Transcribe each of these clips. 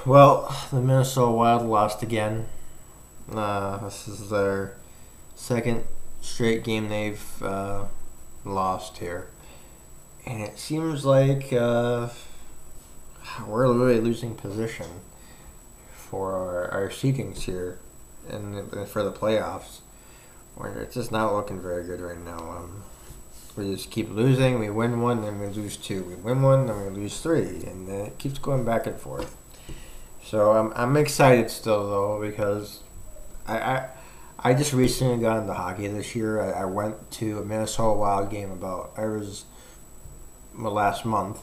Well, the Minnesota Wild lost again. This is their second straight game they've lost here. And it seems like we're really losing position for our seedings here and for the playoffs. Where it's just not looking very good right now. We just keep losing. We win one, then we lose two. We win one, then we lose three, and then it keeps going back and forth. So I'm excited still though because I I, I just recently got into hockey this year. I went to a Minnesota Wild game last month.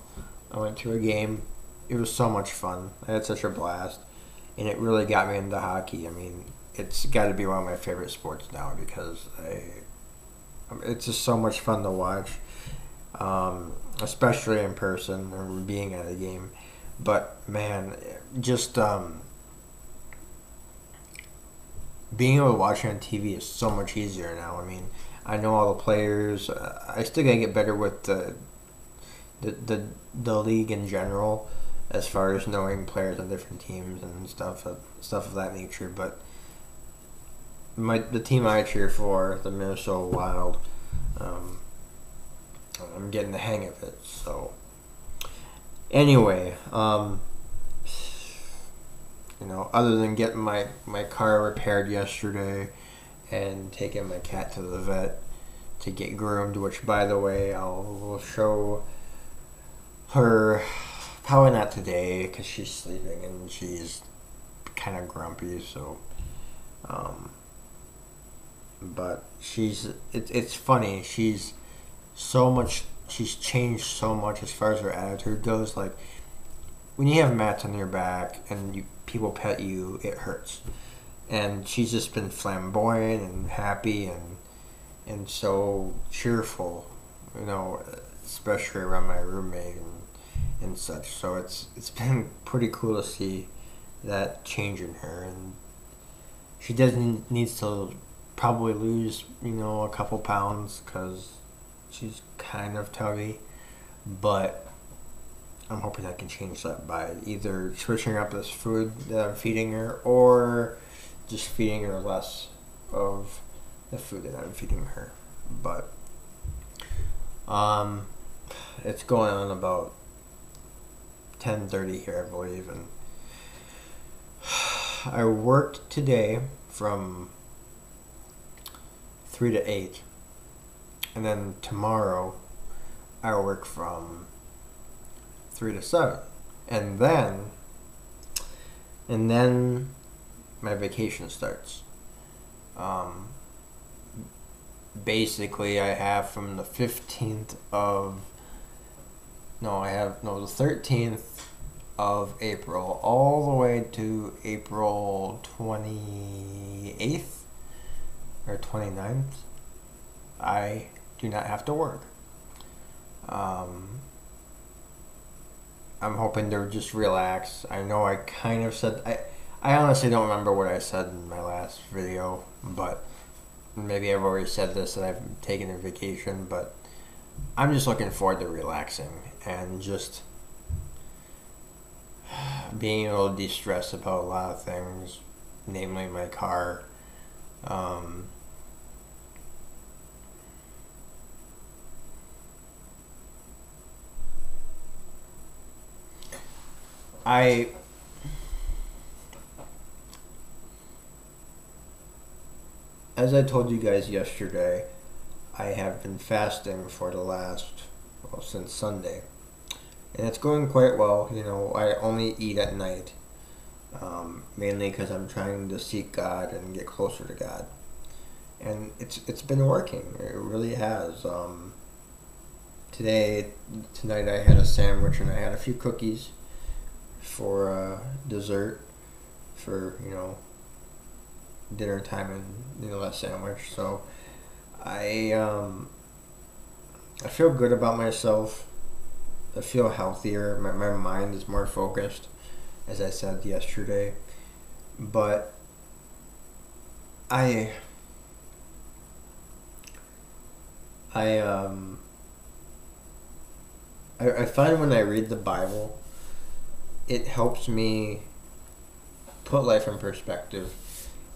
I went to a game. It was so much fun. I had such a blast, and it really got me into hockey. I mean, it's got to be one of my favorite sports now because it's just so much fun to watch, especially in person or being at a game. But man, just being able to watch it on TV is so much easier now. I mean, I know all the players. I still gotta get better with the league in general, as far as knowing players on different teams and stuff of that nature. But the team I cheer for, the Minnesota Wild, um, I'm getting the hang of it. So anyway, other than getting my car repaired yesterday and taking my cat to the vet to get groomed, which by the way will show her probably not today because she's sleeping and she's kind of grumpy. So, um, but it's funny. She's changed so much as far as her attitude goes. Like when you have mats on your back and people pet you, it hurts. And she's just been flamboyant and happy and so cheerful, especially around my roommate and such. So it's been pretty cool to see that change in her, and she needs to probably lose a couple pounds because she's kind of tubby, but I'm hoping I can change that by either switching up this food that I'm feeding her or just feeding her less of the food that I'm feeding her. But um, it's going on about 10:30 here, I believe, and I worked today from 3 to 8, and then tomorrow I work from 3 to 7, and then my vacation starts. Um, Basically, I have from the 15th of the 13th of April all the way to April 28th or 29th. I do not have to work. Um, I'm hoping to just relax. I know I kind of said I honestly don't remember what I said in my last video, but maybe I've already said this that I've taken a vacation, but I'm just looking forward to relaxing and just being able to de-stress about a lot of things, namely my car. Um, I As I told you guys yesterday, I have been fasting for the since Sunday. And it's going quite well. I only eat at night, mainly because I'm trying to seek God and get closer to God. And it's been working. It really has. Tonight I had a sandwich and I had a few cookies for dessert for dinner time and that sandwich. So I feel good about myself. I feel healthier. My mind is more focused, as I said yesterday. But I I I find when I read the Bible, it helps me put life in perspective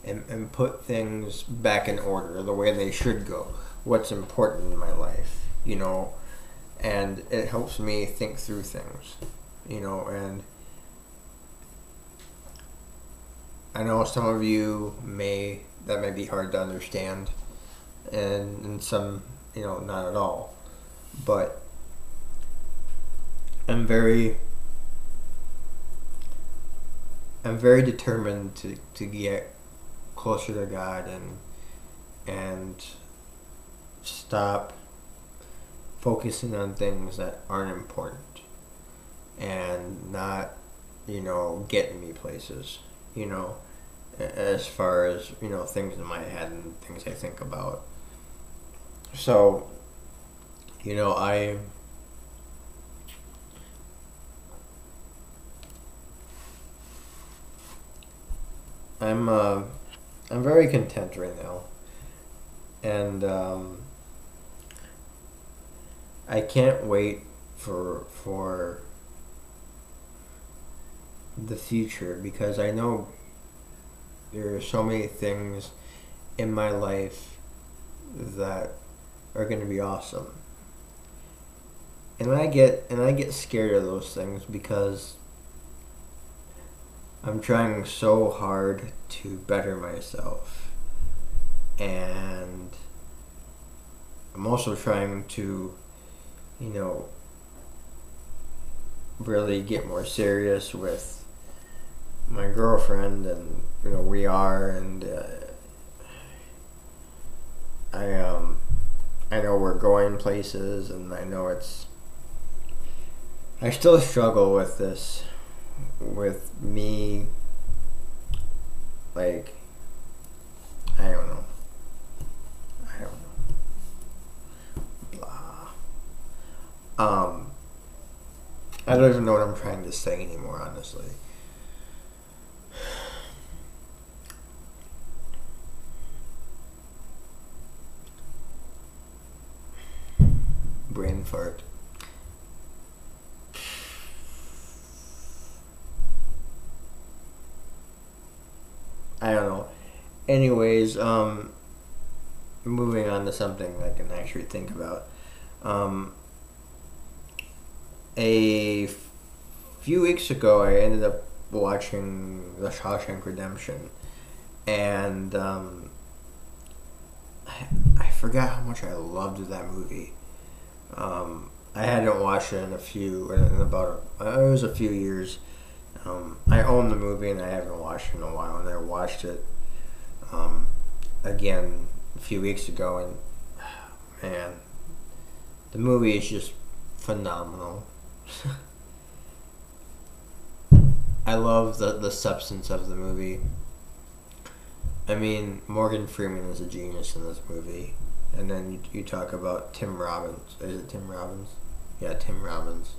and put things back in order the way they should go. What's important in my life, and it helps me think through things, and I know some of you that may be hard to understand, and some, not at all, but I'm very determined to get closer to God and stop focusing on things that aren't important and not, getting me places, as far as, things in my head and things I think about. So, I'm very content right now, and I can't wait for the future, because I know there are so many things in my life that are going to be awesome, and I get scared of those things because I'm trying so hard to better myself, and I'm also trying to, really get more serious with my girlfriend, and we are, and I know we're going places, and I know I still struggle with this, with me, like, I don't know, blah. I don't even know what I'm trying to say anymore, honestly. Brain fart. I don't know. Anyways, moving on to something I can actually think about. A few weeks ago, I ended up watching The Shawshank Redemption, and I forgot how much I loved that movie. I hadn't watched it it was a few years. I own the movie, and I haven't watched it in a while, and I watched it again a few weeks ago, and man, the movie is just phenomenal. I love the substance of the movie. I mean, Morgan Freeman is a genius in this movie. And then you talk about Tim Robbins. Is it Tim Robbins? Yeah, Tim Robbins.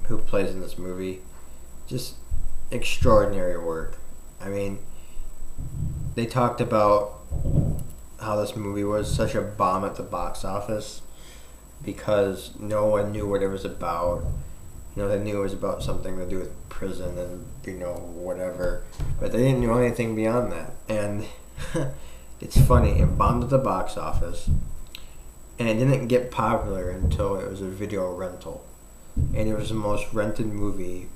Who plays in this movie. Just extraordinary work. I mean, they talked about how this movie was such a bomb at the box office because no one knew what it was about. They knew it was about something to do with prison and, whatever. But they didn't know anything beyond that. And it's funny, it bombed at the box office, and it didn't get popular until it was a video rental. And it was the most rented movie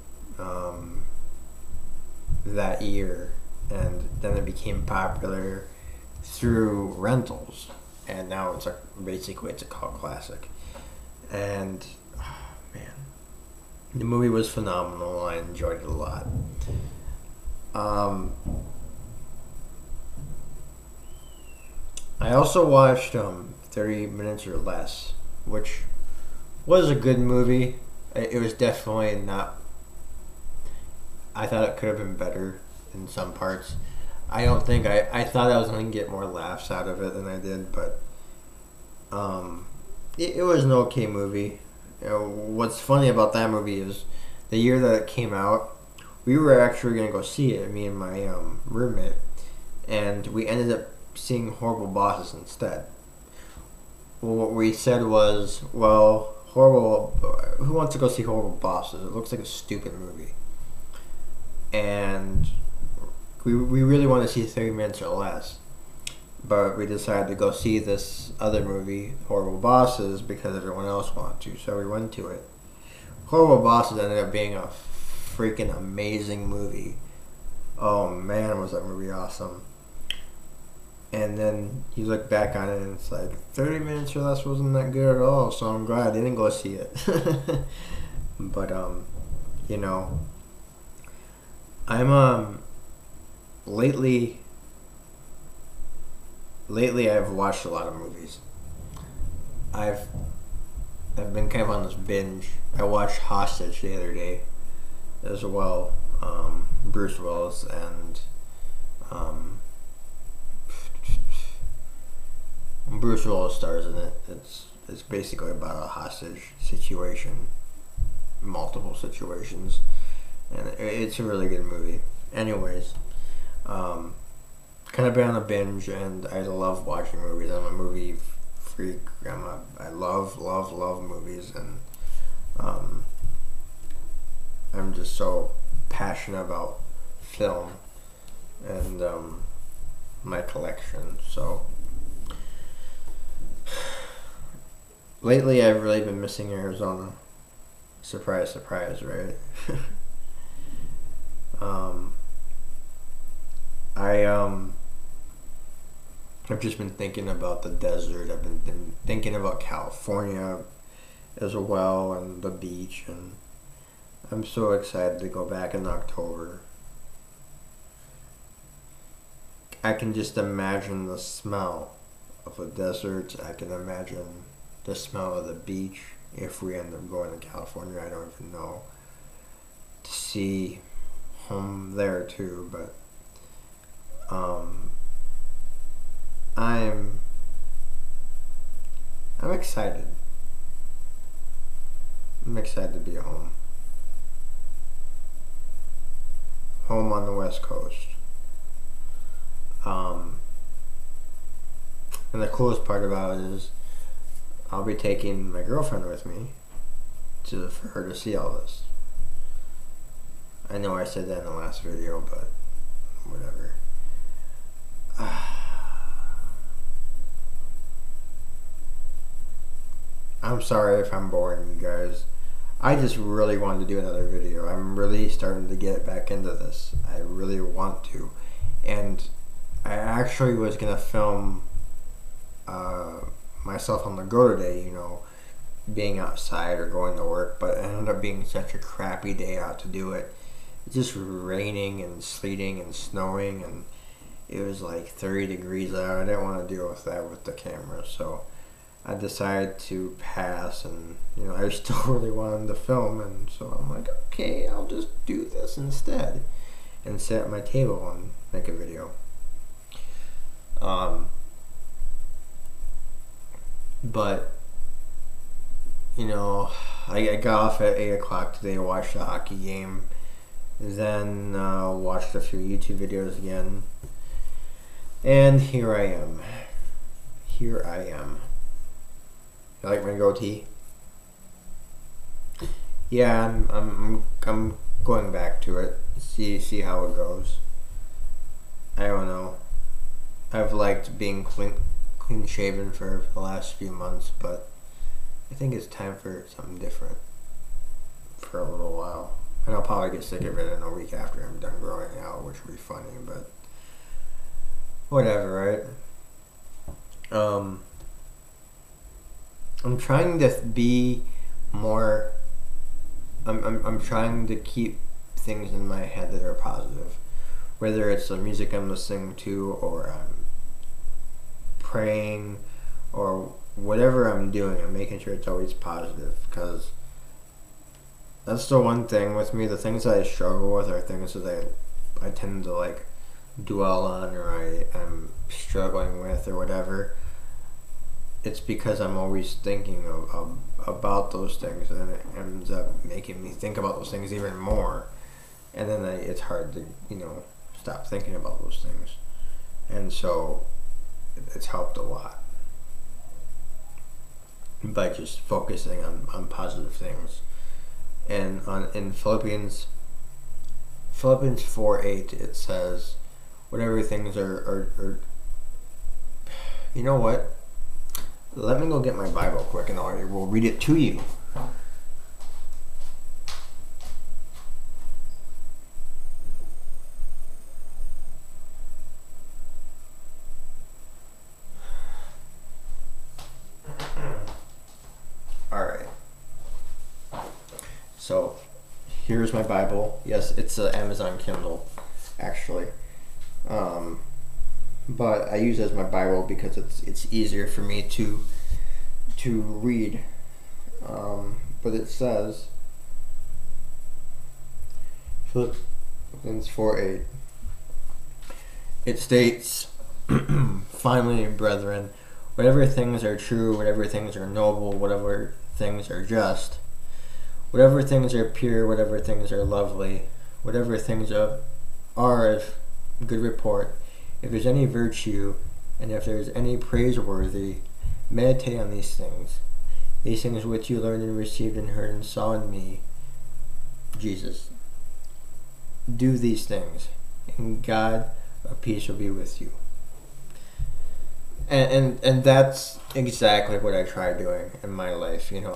that year. And then it became popular through rentals. And now it's basically a cult classic. And, man, the movie was phenomenal. I enjoyed it a lot. I also watched 30 Minutes or Less, which was a good movie. It was definitely not... I thought it could have been better in some parts. I don't think... I thought I was going to get more laughs out of it than I did, but... It was an okay movie. What's funny about that movie is the year that it came out, we were actually going to go see it, me and my roommate, and we ended up seeing Horrible Bosses instead. Well, what we said was, who wants to go see Horrible Bosses? It looks like a stupid movie. and we really want to see 30 Minutes or Less, but we decided to go see this other movie, Horrible Bosses, because everyone else wanted to, so we went to it. Horrible Bosses ended up being a freaking amazing movie. Oh man, was that movie awesome. And then you look back on it and it's like 30 Minutes or Less wasn't that good at all, so I'm glad I didn't go see it. But you know, I'm lately I've watched a lot of movies. I've been kind of on this binge. I watched Hostage the other day as well. Bruce Willis and Bruce Willis stars in it. It's basically about a hostage situation, multiple situations, and it's a really good movie. Anyways, kind of been on a binge, and I love watching movies. I'm a movie freak. I love movies, and I'm just so passionate about film and my collection. So lately I've really been missing Arizona. Surprise, surprise, right? I've just been thinking about the desert. I've been thinking about California as well, and the beach, and I'm so excited to go back in October. I can just imagine the smell of the desert. I can imagine the smell of the beach if we end up going to California. I don't even know. To see home there too, but I'm excited. I'm excited to be home. Home on the West Coast. And the coolest part about it is I'll be taking my girlfriend with me for her to see all this. I know I said that in the last video, but whatever. I'm sorry if I'm boring you guys. I just really wanted to do another video. I'm really starting to get back into this. I really want to. And I actually was going to film myself on the go today, you know, being outside or going to work, but it ended up being such a crappy day out to do it. It's just raining and sleeting and snowing, and it was like 30 degrees out. I didn't want to deal with that with the camera, so I decided to pass, and you know, I still really wanted to film, and so I'm like, okay, I'll just do this instead and sit at my table and make a video. But you know, I got off at 8 o'clock today, watched the hockey game, then watched a few YouTube videos again, and here I am. You like my goatee? Yeah, I'm going back to it. See how it goes. I don't know. I've liked being clean shaven for the last few months, but I think it's time for something different for a little while. And I'll probably get sick of it in a week after I'm done growing out, which would be funny, but whatever, right? I'm trying to be more. I'm trying to keep things in my head that are positive, whether it's the music I'm listening to, or I'm praying, or whatever I'm doing. I'm making sure it's always positive, because that's the one thing with me. The things that I struggle with are things that I tend to like dwell on, or I'm struggling with, or whatever. It's because I'm always thinking about those things, and it ends up making me think about those things even more. And then it's hard to, you know, stop thinking about those things. And so it's helped a lot by just focusing on positive things. And in Philippians Philippians 4:8, it says, whatever things are you know what? Let me go get my Bible quick and I will read it to you. Alright. So, here's my Bible. Yes, it's an Amazon Kindle, actually. But I use it as my Bible because it's easier for me to read. But it says, Philippians 4:8. It states, finally, brethren, whatever things are true, whatever things are noble, whatever things are just, whatever things are pure, whatever things are lovely, whatever things are of good report, if there's any virtue, and if there's any praiseworthy, meditate on these things. These things which you learned and received and heard and saw in me, Jesus. Do these things, and God of peace will be with you. And that's exactly what I try doing in my life. You know,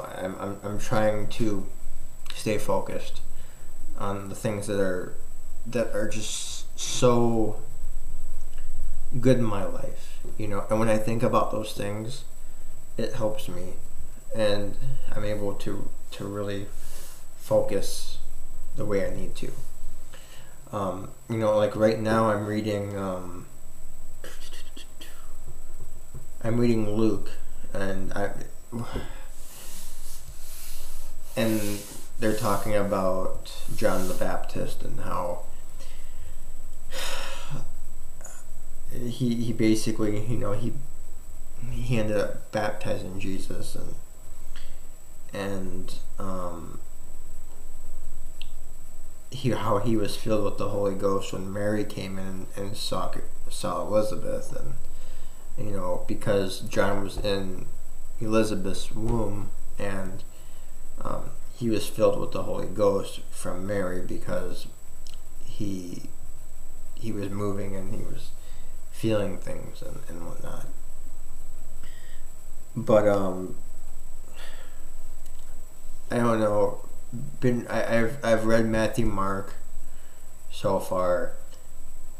I'm trying to stay focused on the things that are just so good in my life, you know. And when I think about those things, it helps me, and I'm able to really focus the way I need to. You know, like right now I'm reading Luke, and they're talking about John the Baptist and how he basically, you know, he ended up baptizing Jesus, and how he was filled with the Holy Ghost when Mary came in and saw Elizabeth, and you know, because John was in Elizabeth's womb, and he was filled with the Holy Ghost from Mary because he was moving and he was feeling things and whatnot. But I don't know. I've read Matthew, Mark so far.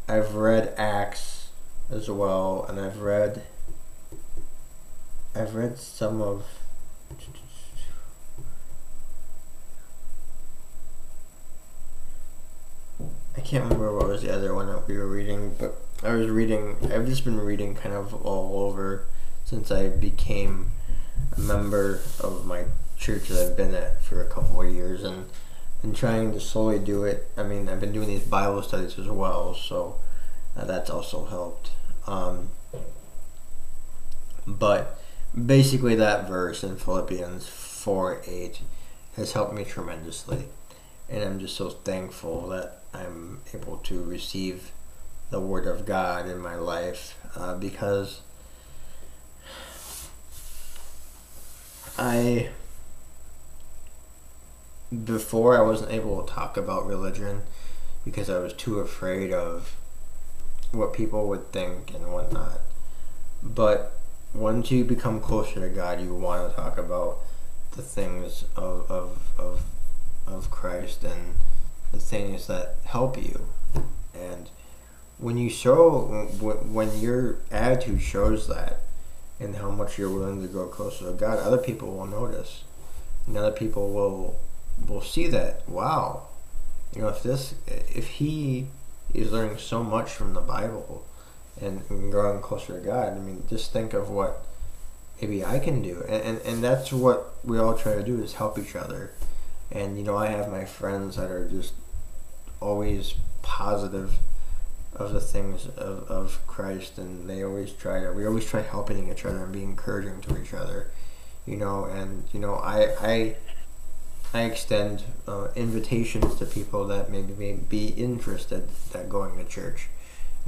I've read Acts as well, and I've read some of I can't remember what was the other one that we were reading, but I've just been reading kind of all over since I became a member of my church that I've been at for a couple of years, and trying to slowly do it. I mean, I've been doing these Bible studies as well, so that's also helped. But basically that verse in Philippians 4:8 has helped me tremendously, and I'm just so thankful that I'm able to receive the Word of God in my life, because before I wasn't able to talk about religion because I was too afraid of what people would think and whatnot. But once you become closer to God, you want to talk about the things of Christ and the things that help you. And when your attitude shows that, and how much you're willing to grow closer to God, other people will notice, and other people will see that, wow, you know, if he is learning so much from the Bible and growing closer to God, I mean, just think of what maybe I can do, and that's what we all try to do, is help each other. And you know, I have my friends that are just always positive of the things of Christ, and we always try helping each other and being encouraging to each other, you know. And you know, I extend invitations to people that maybe may be interested at going to church,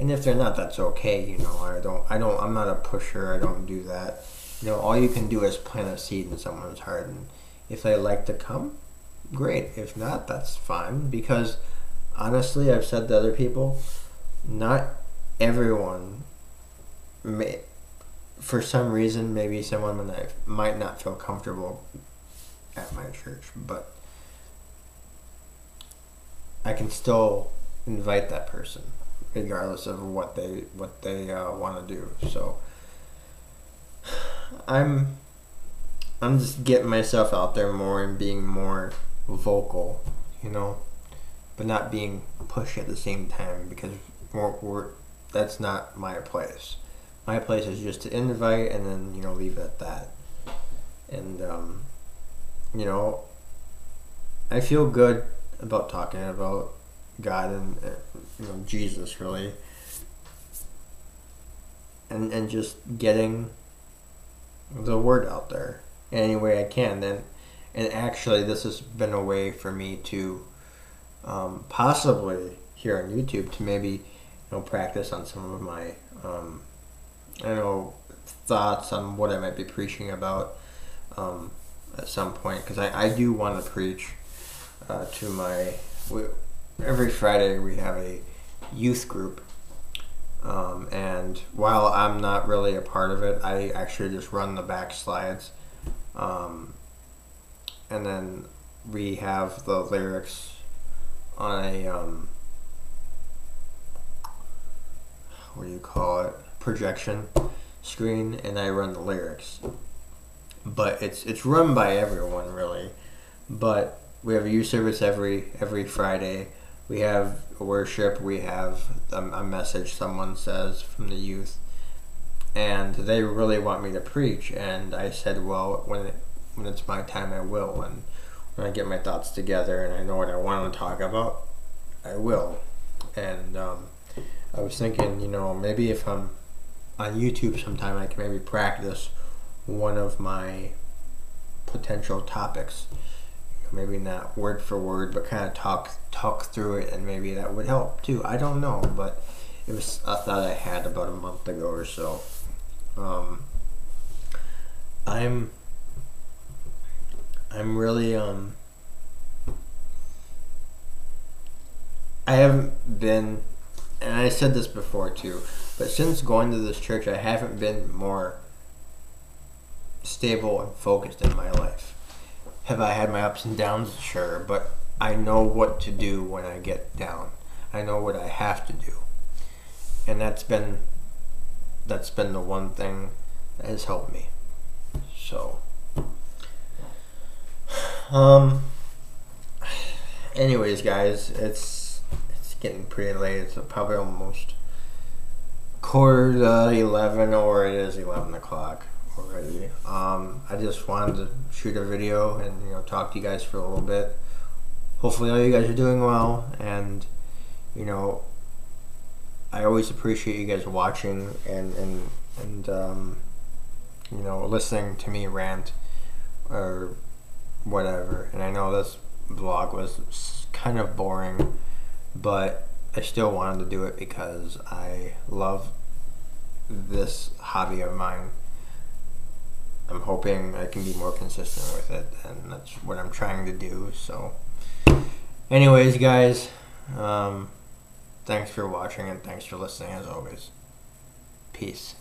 and if they're not, that's okay. You know, I'm not a pusher. I don't do that. You know, all you can do is plant a seed in someone's heart, and if they like to come, great. If not, that's fine, because honestly, I've said to other people, not everyone may, for some reason, maybe someone might not feel comfortable at my church, but I can still invite that person, regardless of what they want to do. So I'm just getting myself out there more and being more vocal, but not being pushy at the same time, because that's not my place. My place is just to invite and then leave it at that. And I feel good about talking about God and Jesus, really, and just getting the word out there any way I can. And actually, this has been a way for me to possibly here on YouTube to maybe practice on some of my thoughts on what I might be preaching about at some point, because I do want to preach to every Friday we have a youth group, and while I'm not really a part of it, I actually just run the back slides, and then we have the lyrics on a what do you call it, projection screen, and I run the lyrics. But it's run by everyone, really. But we have a youth service every Friday. We have worship. We have a message someone says from the youth, and they really want me to preach. And I said, well, when it's my time, I will. And when I get my thoughts together and I know what I want to talk about, I will. And I was thinking, maybe if I'm on YouTube sometime, I can maybe practice one of my potential topics. Maybe not word for word, but kind of talk through it, and maybe that would help too. I don't know, but it was a thought I had about a month ago or so. I'm really I haven't been, and I said this before too, but since going to this church, I haven't been more stable and focused in my life. Have I had my ups and downs? Sure, but I know what to do when I get down. I know what I have to do, and that's been the one thing that has helped me. So, anyways, guys, it's getting pretty late. It's probably almost 11:15, or it is 11 o'clock already. I just wanted to shoot a video and talk to you guys for a little bit. Hopefully all you guys are doing well, and I always appreciate you guys watching and listening to me rant or whatever. And I know this vlog was kind of boring, but I still wanted to do it because I love this hobby of mine. I'm hoping I can be more consistent with it, and that's what I'm trying to do. So anyways, guys, thanks for watching and thanks for listening as always. Peace.